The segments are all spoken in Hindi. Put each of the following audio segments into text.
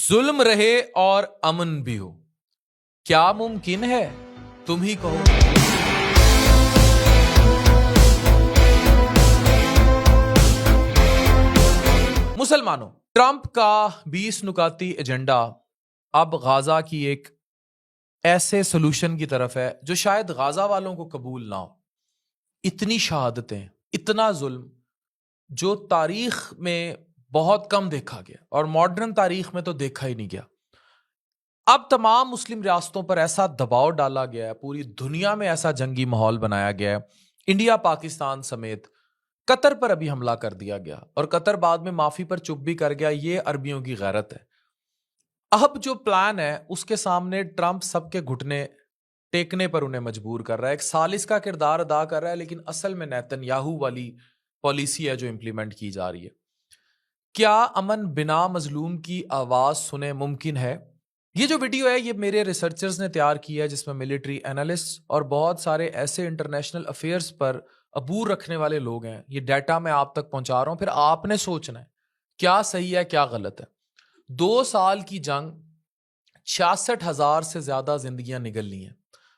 जुल्म रहे और अमन भी हो, क्या मुमकिन है? तुम ही कहो। मुसलमानों, ट्रंप का 20 नुकाती एजेंडा अब गाजा की एक ऐसे सोल्यूशन की तरफ है जो शायद गाजा वालों को कबूल ना हो। इतनी शहादतें, इतना जुल्म जो तारीख में बहुत कम देखा गया और मॉडर्न तारीख में तो देखा ही नहीं गया। अब तमाम मुस्लिम रियासतों पर ऐसा दबाव डाला गया है, पूरी दुनिया में ऐसा जंगी माहौल बनाया गया है, इंडिया पाकिस्तान समेत कतर पर अभी हमला कर दिया गया और कतर बाद में माफी पर चुप भी कर गया। ये अरबियों की गैरत है। अब जो प्लान है उसके सामने ट्रंप सबके घुटने टेकने पर उन्हें मजबूर कर रहा है, एक सालिस का किरदार अदा कर रहा है, लेकिन असल में नेतन्याहू वाली पॉलिसी है जो इंप्लीमेंट की जा रही है। क्या अमन बिना मजलूम की आवाज सुने मुमकिन है? ये जो वीडियो है ये मेरे रिसर्चर्स ने तैयार की है, जिसमें मिलिट्री एनालिस्ट और बहुत सारे ऐसे इंटरनेशनल अफेयर्स पर अबूर रखने वाले लोग हैं। ये डाटा मैं आप तक पहुंचा रहा हूं, फिर आपने सोचना है क्या सही है क्या गलत है। 2 साल की जंग, 66,000 से ज्यादा जिंदगियां निगल ली हैं,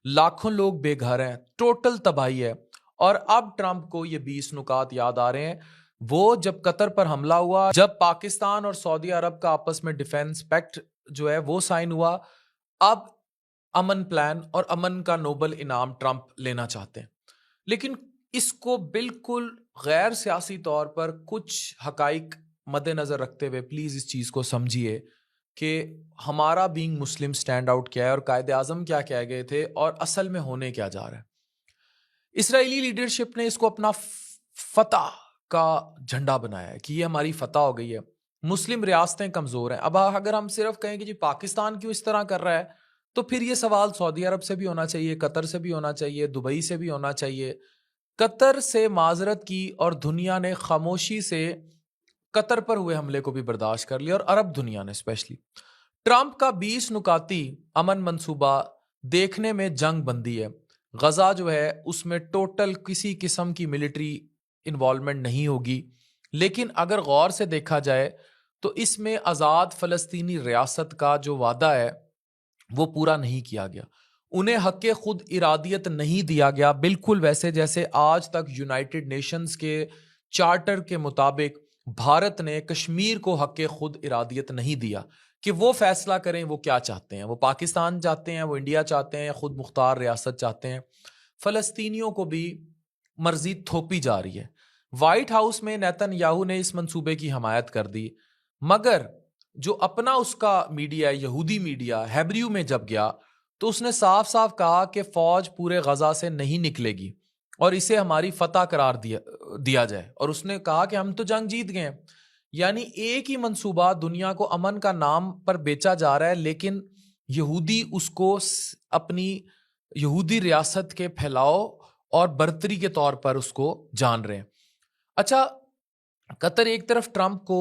लाखों लोग बेघर हैं, टोटल तबाही है। और अब ट्रंप को ये 20 नुकात याद आ रहे हैं। वो जब कतर पर हमला हुआ, जब पाकिस्तान और सऊदी अरब का आपस में डिफेंस पैक्ट जो है वो साइन हुआ, अब अमन प्लान और अमन का नोबल इनाम ट्रंप लेना चाहते हैं। लेकिन इसको बिल्कुल गैर सियासी तौर पर कुछ हकाइक मद्देनजर रखते हुए प्लीज इस चीज को समझिए कि हमारा बीइंग मुस्लिम स्टैंड आउट क्या है और कायदे आजम क्या कह गए थे और असल में होने क्या जा रहा है। इसराइली लीडरशिप ने इसको अपना फतह का झंडा बनाया है कि ये हमारी फतह हो गई है, मुस्लिम रियासतें कमजोर हैं। अब अगर हम सिर्फ कहें कि जी पाकिस्तान क्यों इस तरह कर रहा है, तो फिर ये सवाल सऊदी अरब से भी होना चाहिए, कतर से भी होना चाहिए, दुबई से भी होना चाहिए। कतर से माजरत की और दुनिया ने खामोशी से कतर पर हुए हमले को भी बर्दाश्त कर लिया, और अरब दुनिया ने स्पेशली। ट्रंप का 20 नुकाती अमन मंसूबा देखने में जंग बंदी है। गजा जो है उसमें टोटल किसी किस्म की मिलिट्री इन्वॉल्वमेंट नहीं होगी, लेकिन अगर गौर से देखा जाए तो इसमें आज़ाद फ़लस्तीनी रियासत का जो वादा है वो पूरा नहीं किया गया। उन्हें हक़ खुद इरादियत नहीं दिया गया, बिल्कुल वैसे जैसे आज तक यूनाइटेड नेशंस के चार्टर के मुताबिक भारत ने कश्मीर को हक़ खुद इरादियत नहीं दिया कि वो फैसला करें वो क्या चाहते हैं। वो पाकिस्तान चाहते हैं, वो इंडिया चाहते हैं, या खुद मुख्तार रियासत चाहते हैं। फ़लस्तीनियों को भी मर्जी थोपी जा रही है। वाइट हाउस में नेतन्याहू ने इस मंसूबे की हमायत कर दी, मगर जो अपना उसका मीडिया, यहूदी मीडिया हेब्रू में जब गया तो उसने साफ साफ कहा कि फौज पूरे गजा से नहीं निकलेगी और इसे हमारी फतह करार दिया जाए। और उसने कहा कि हम तो जंग जीत गए हैं। यानी एक ही मंसूबा दुनिया को अमन का नाम पर बेचा जा रहा है, लेकिन यहूदी उसको अपनी यहूदी रियासत के फैलाव और बर्तरी के तौर पर उसको जान रहे हैं। अच्छा, कतर एक तरफ ट्रंप को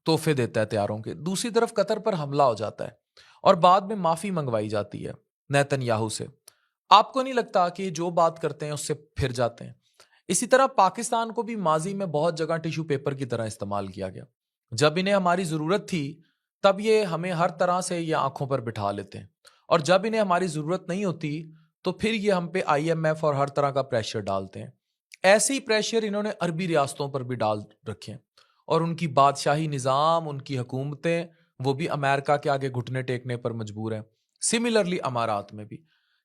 तोहफे देता है तैयारों के, दूसरी तरफ कतर पर हमला हो जाता है और बाद में माफी मंगवाई जाती है नेतन्याहू से। आपको नहीं लगता कि जो बात करते हैं उससे फिर जाते हैं? इसी तरह पाकिस्तान को भी माजी में बहुत जगह टिश्यू पेपर की तरह इस्तेमाल किया गया। जब इन्हें हमारी जरूरत थी तब ये हमें हर तरह से ये आंखों पर बिठा लेते हैं, और जब इन्हें हमारी जरूरत नहीं होती तो फिर ये हम पे IMF और हर तरह का प्रेशर डालते हैं। ऐसे ही प्रेशर इन्होंने अरबी रियासतों पर भी डाल रखे हैं, और उनकी बादशाही निज़ाम, उनकी हुकूमतें, वो भी अमेरिका के आगे घुटने टेकने पर मजबूर हैं। सिमिलरली अमारात में भी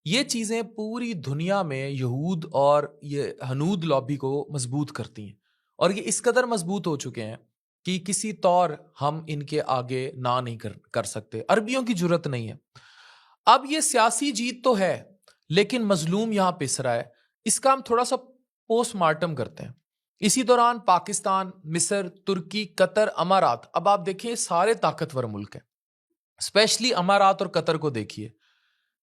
ये चीज़ें पूरी दुनिया में यहूद और ये हनूद लॉबी को मजबूत करती हैं, और ये इस कदर मजबूत हो चुके हैं कि किसी तौर हम इनके आगे ना नहीं कर सकते। अरबियों की जरूरत नहीं है। अब ये सियासी जीत तो है, लेकिन मजलूम यहां पिस रहा है। इसका हम थोड़ा सा पोस्टमार्टम करते हैं। इसी दौरान पाकिस्तान, मिस्र, तुर्की, कतर, अमारात, अब आप देखिए सारे ताकतवर मुल्क हैं। स्पेशली अमारात और कतर को देखिए,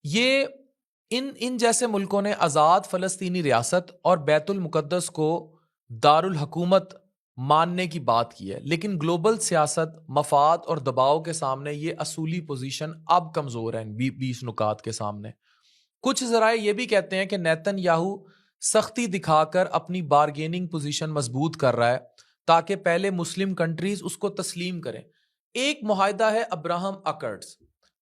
ये इन जैसे मुल्कों ने आज़ाद फ़लस्तीनी रियासत और बैतुल मुकद्दस को दारुल हुकूमत मानने की बात की है, लेकिन ग्लोबल सियासत, मफाद और दबाव के सामने ये असूली पोजीशन अब कमज़ोर है। 20 नुकात के सामने कुछ ज़राए ये भी कहते हैं कि नेतन्याहू सख्ती दिखाकर अपनी बारगेनिंग पोजीशन मजबूत कर रहा है ताकि पहले मुस्लिम कंट्रीज उसको तस्लीम करें। एक मुआहिदा है अब्राहम अकॉर्ड्स,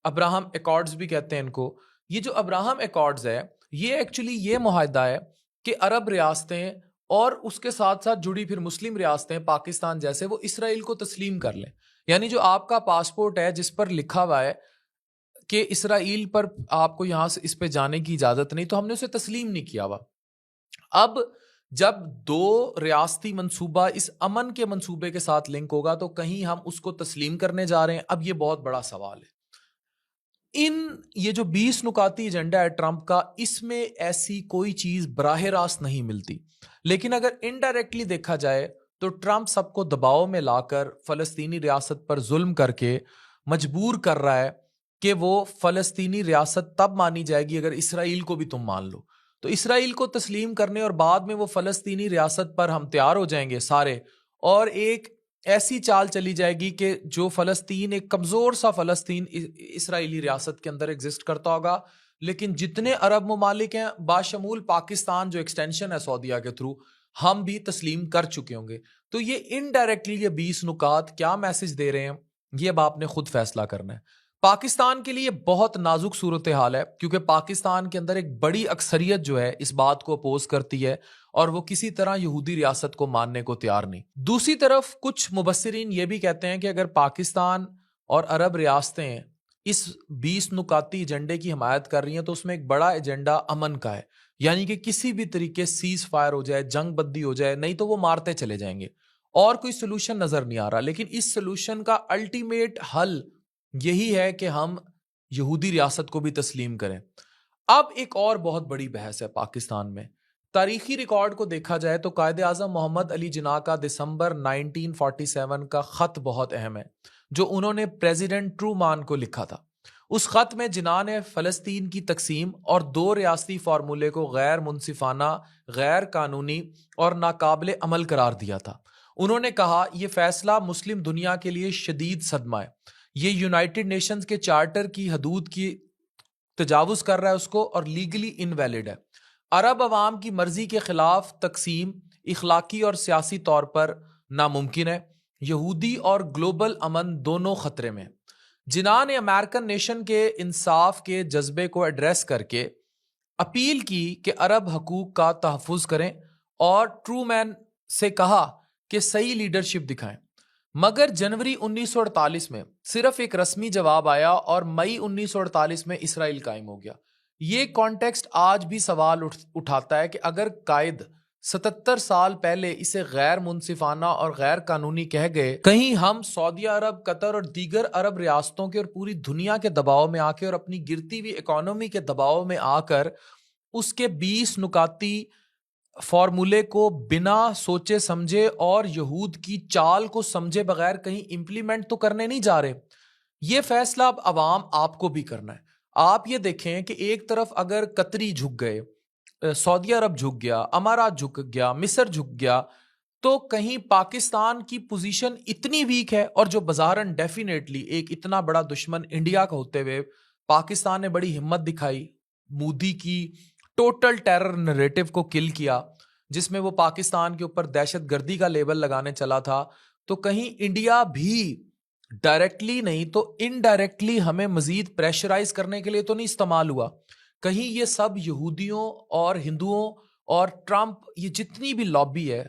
अब्राहम अकॉर्ड्स भी कहते हैं इनको। ये जो अब्राहम अकॉर्ड्स है, ये एक्चुअली ये मुआहिदा है कि अरब रियासतें और उसके साथ साथ जुड़ी फिर मुस्लिम रियासतें पाकिस्तान जैसे, वो इसराइल को तस्लीम कर लें। यानी जो आपका पासपोर्ट है जिस पर लिखा हुआ है कि इसराइल पर आपको यहां से इस पे जाने की इजाजत नहीं, तो हमने उसे तस्लीम नहीं किया हुआ। अब जब दो रियासती मंसूबा इस अमन के मंसूबे के साथ लिंक होगा तो कहीं हम उसको तस्लीम करने जा रहे हैं। अब ये बहुत बड़ा सवाल है। ये जो 20 नुकाती एजेंडा है ट्रंप का, इसमें ऐसी कोई चीज बराह रास्त नहीं मिलती। लेकिन अगर इनडायरेक्टली देखा जाए तो ट्रंप सबको दबाव में लाकर फलस्तीनी रियासत पर जुल्म करके मजबूर कर रहा है कि वो फलस्तीनी रियासत तब मानी जाएगी अगर इसराइल को भी तुम मान लो। तो इसराइल को तस्लीम करने और बाद में वो फलस्तीनी रियासत पर हम तैयार हो जाएंगे सारे, और एक ऐसी चाल चली जाएगी कि जो फलस्तीन, एक कमजोर सा फलस्तीन इसराइली रियासत के अंदर एग्जिस्ट करता होगा, लेकिन जितने अरब ममालिक हैं बाशमूल पाकिस्तान जो एक्सटेंशन है सऊदीया के थ्रू, हम भी तस्लीम कर चुके होंगे। तो ये इनडायरेक्टली ये 20 नुकात क्या मैसेज दे रहे हैं, ये अब आपने खुद फैसला करना है। पाकिस्तान के लिए बहुत नाजुक सूरत हाल है, क्योंकि पाकिस्तान के अंदर एक बड़ी अक्सरियत जो है इस बात को अपोज करती है और वो किसी तरह यहूदी रियासत को मानने को तैयार नहीं। दूसरी तरफ कुछ मुबस्सिरीन ये भी कहते हैं कि अगर पाकिस्तान और अरब रियासतें इस 20 नुकाती एजेंडे की हमायत कर रही हैं तो उसमें एक बड़ा एजेंडा अमन का है, यानी कि किसी भी तरीके सीज फायर हो जाए, जंग बंदी हो जाए, नहीं तो वो मारते चले जाएंगे। और कोई सोल्यूशन नजर नहीं आ रहा, लेकिन इस सोल्यूशन का अल्टीमेट हल यही है कि हम यहूदी रियासत को भी तस्लीम करें। अब एक और बहुत बड़ी बहस है पाकिस्तान में। तारीखी रिकॉर्ड को देखा जाए तो कायदे आजम मोहम्मद अली जिन्ना का दिसंबर 1947 का खत बहुत अहम है, जो उन्होंने प्रेसिडेंट ट्रूमान को लिखा था। उस खत में जिन्ना ने फलस्तीन की तकसीम और दो रियासती फार्मूले को गैर मुनसिफाना, गैर कानूनी और नाकाबिले अमल करार दिया था। उन्होंने कहा यह फैसला मुस्लिम दुनिया के लिए शदीद सदमा है, ये यूनाइटेड नेशंस के चार्टर की हदूद की तजावुज कर रहा है उसको, और लीगली इनवैलिड है। अरब अवाम की मर्जी के खिलाफ तकसीम इखलाकी और सियासी तौर पर नामुमकिन है। यहूदी और ग्लोबल अमन दोनों खतरे में। जिन्ना ने अमेरिकन नेशन के इंसाफ के जज्बे को एड्रेस करके अपील की कि अरब हकूक का तहफ़्फ़ुज़ करें और ट्रूमैन से कहा कि सही लीडरशिप दिखाएं। मगर जनवरी 1948 में सिर्फ एक रस्मी जवाब आया और मई 1948 में इसराइल कायम हो गया। ये कॉन्टेक्स्ट आज भी सवाल उठाता है कि अगर कायद 77 साल पहले इसे गैर मुनसिफाना और गैर कानूनी कह गए, कहीं हम सऊदी अरब, कतर और दीगर अरब रियासतों के और पूरी दुनिया के दबाव में आके और अपनी गिरती हुई इकोनॉमी के दबाव में आकर उसके 20 नुकाती फॉर्मूले को बिना सोचे समझे और यहूद की चाल को समझे बगैर कहीं इंप्लीमेंट तो करने नहीं जा रहे। ये फैसला अब अवाम आपको भी करना है। आप ये देखें कि एक तरफ अगर कतरी झुक गए, सऊदी अरब झुक गया, अमारात झुक गया, मिस्र झुक गया, तो कहीं पाकिस्तान की पोजीशन इतनी वीक है, और जो बज़ारन डेफिनेटली एक इतना बड़ा दुश्मन इंडिया का होते हुए पाकिस्तान ने बड़ी हिम्मत दिखाई, मोदी की टोटल टेरर नैरेटिव को किल किया, जिसमें वो पाकिस्तान के ऊपर दहशतगर्दी का लेबल लगाने चला था। तो कहीं इंडिया भी डायरेक्टली नहीं तो इनडायरेक्टली हमें मजीद प्रेशराइज करने के लिए तो नहीं इस्तेमाल हुआ। कहीं ये सब यहूदियों और हिंदुओं और ट्रंप, ये जितनी भी लॉबी है,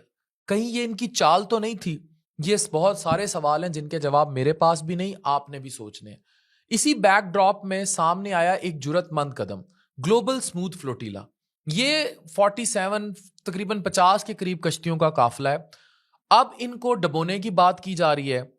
कहीं ये इनकी चाल तो नहीं थी। ये बहुत सारे सवाल हैं जिनके जवाब मेरे पास भी नहीं, आपने भी सोचने हैं। इसी बैकड्रॉप में सामने आया एक जुरतमंद कदम, ग्लोबल स्मूथ फ्लोटीला। ये 47 तकरीबन 50 के करीब कश्तियों का काफिला है। अब इनको डबोने की बात की जा रही है,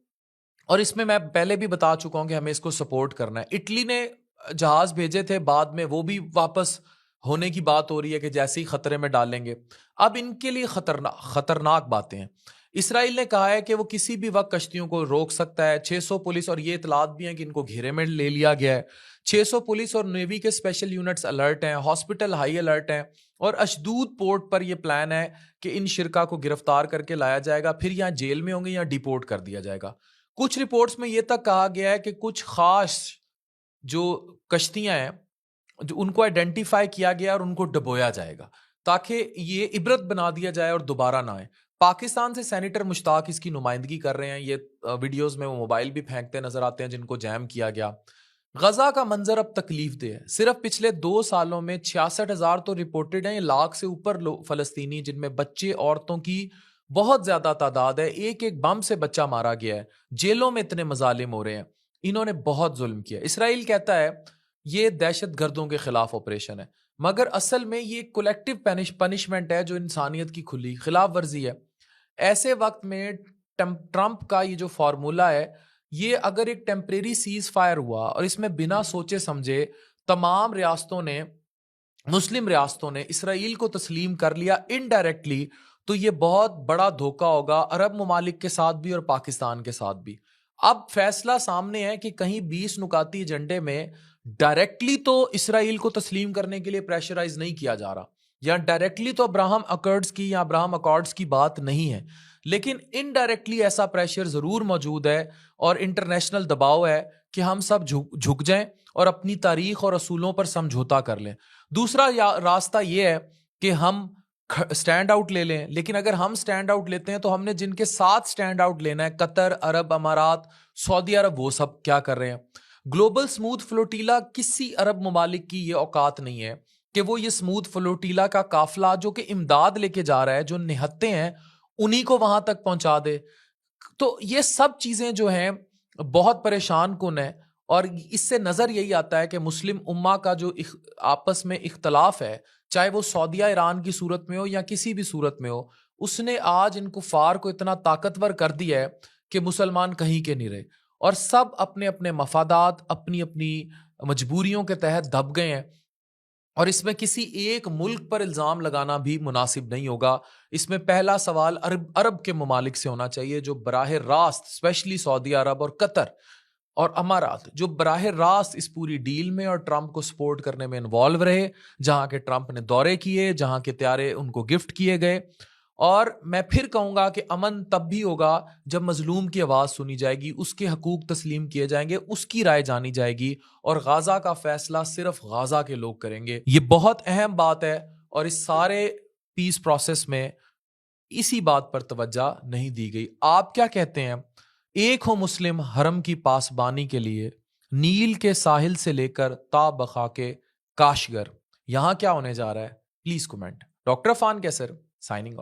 और इसमें मैं पहले भी बता चुका हूं कि हमें इसको सपोर्ट करना है। इटली ने जहाज भेजे थे, बाद में वो भी वापस होने की बात हो रही है कि जैसे ही खतरे में डालेंगे। अब इनके लिए खतरनाक बातें हैं। इसराइल ने कहा है कि वो किसी भी वक्त कश्तियों को रोक सकता है। 600 पुलिस, और ये इतलात भी हैं कि इनको घेरे में ले लिया गया है। 600 पुलिस और नेवी के स्पेशल यूनिट्स अलर्ट हैं, हॉस्पिटल हाई अलर्ट हैं, और अशदूद पोर्ट पर यह प्लान है कि इन शिरका को गिरफ्तार करके लाया जाएगा, फिर यहाँ जेल में होंगे या डिपोर्ट कर दिया जाएगा। कुछ रिपोर्ट्स में यह तक कहा गया है कि कुछ खास जो कश्तियां हैं जो उनको आइडेंटिफाई किया गया और उनको डबोया जाएगा, ताकि ये इबरत बना दिया जाए और दोबारा ना आए। पाकिस्तान से सेनेटर मुश्ताक इसकी नुमाइंदगी कर रहे हैं। ये वीडियोस में वो मोबाइल भी फेंकते नजर आते हैं जिनको जैम किया गया। गजा का मंजर अब तकलीफ दे है। सिर्फ पिछले 2 सालों में 66,000 तो रिपोर्टेड हैं, ये लाख से ऊपर फलस्तीनी, जिनमें बच्चे औरतों की बहुत ज्यादा तादाद है। एक एक बम से बच्चा मारा गया है। जेलों में इतने मजालिम हो रहे हैं। इन्होंने बहुत जुल्म किया। इसराइल कहता है ये दहशत गर्दों के खिलाफ ऑपरेशन है, मगर असल में ये कोलेक्टिव पनिशमेंट है जो इंसानियत की खुली खिलाफ वर्जी है। ऐसे वक्त में ट्रंप का ये जो फॉर्मूला है, ये अगर एक टेम्परेरी सीज फायर हुआ और इसमें बिना सोचे समझे तमाम रियासतों ने, मुस्लिम रियासतों ने इसराइल को तस्लीम कर लिया इनडायरेक्टली, तो ये बहुत बड़ा धोखा होगा अरब ममालिक के साथ भी और पाकिस्तान के साथ भी। अब फैसला सामने है कि कहीं 20 नुकाती एजेंडे में डायरेक्टली तो इसराइल को तस्लीम करने के लिए प्रेशराइज नहीं किया जा रहा, या डायरेक्टली तो अब्राहम अकॉर्ड्स की बात नहीं है, लेकिन इनडायरेक्टली ऐसा प्रेशर जरूर मौजूद है और इंटरनेशनल दबाव है कि हम सब झुक जाएं और अपनी तारीख और असूलों पर समझौता कर लें। दूसरा रास्ता यह है कि हम स्टैंड आउट ले लें, लेकिन अगर हम स्टैंड आउट लेते हैं तो हमने जिनके साथ स्टैंड आउट लेना है, कतर, अरब अमारात, सऊदी अरब, वो सब क्या कर रहे हैं। ग्लोबल स्मूथ फ्लोटीला किसी अरब ममालिक की ये औकात नहीं है कि वो ये स्मूथ फ्लोटीला का काफिला जो कि इमदाद लेके जा रहा है, जो निहत्ते हैं, उन्हीं को वहां तक पहुंचा दे। तो ये सब चीजें जो हैं बहुत परेशान कुन है। और इससे नजर यही आता है कि मुस्लिम उम्मा का जो आपस में इख्तलाफ है, चाहे वो सऊदीया ईरान की सूरत में हो या किसी भी सूरत में हो, उसने आज इन कुफार को इतना ताकतवर कर दिया है कि मुसलमान कहीं के नहीं रहे और सब अपने अपने मफादात, अपनी अपनी मजबूरियों के तहत दब गए हैं। और इसमें किसी एक मुल्क पर इल्जाम लगाना भी मुनासिब नहीं होगा। इसमें पहला सवाल अरब के ममालिक से होना चाहिए, जो बराह रास्त, स्पेशली सऊदी अरब और कतर और अमारात, जो बराह रास्त इस पूरी डील में और ट्रंप को सपोर्ट करने में इन्वॉल्व रहे, जहां के ट्रंप ने दौरे किए, जहां के त्यारे उनको गिफ्ट किए गए। और मैं फिर कहूंगा कि अमन तब भी होगा जब मजलूम की आवाज सुनी जाएगी, उसके हकूक तस्लीम किए जाएंगे, उसकी राय जानी जाएगी और गाजा का फैसला सिर्फ गाजा के लोग करेंगे। ये बहुत अहम बात है और इस सारे पीस प्रोसेस में इसी बात पर तवज्जो नहीं दी गई। आप क्या कहते हैं? एक हो मुस्लिम हरम की पासबानी के लिए नील के साहिल से लेकर ता बखा के काशगर, यहां क्या होने जा रहा है? Please comment. डॉक्टर फान कैसर साइनिंग ऑफ।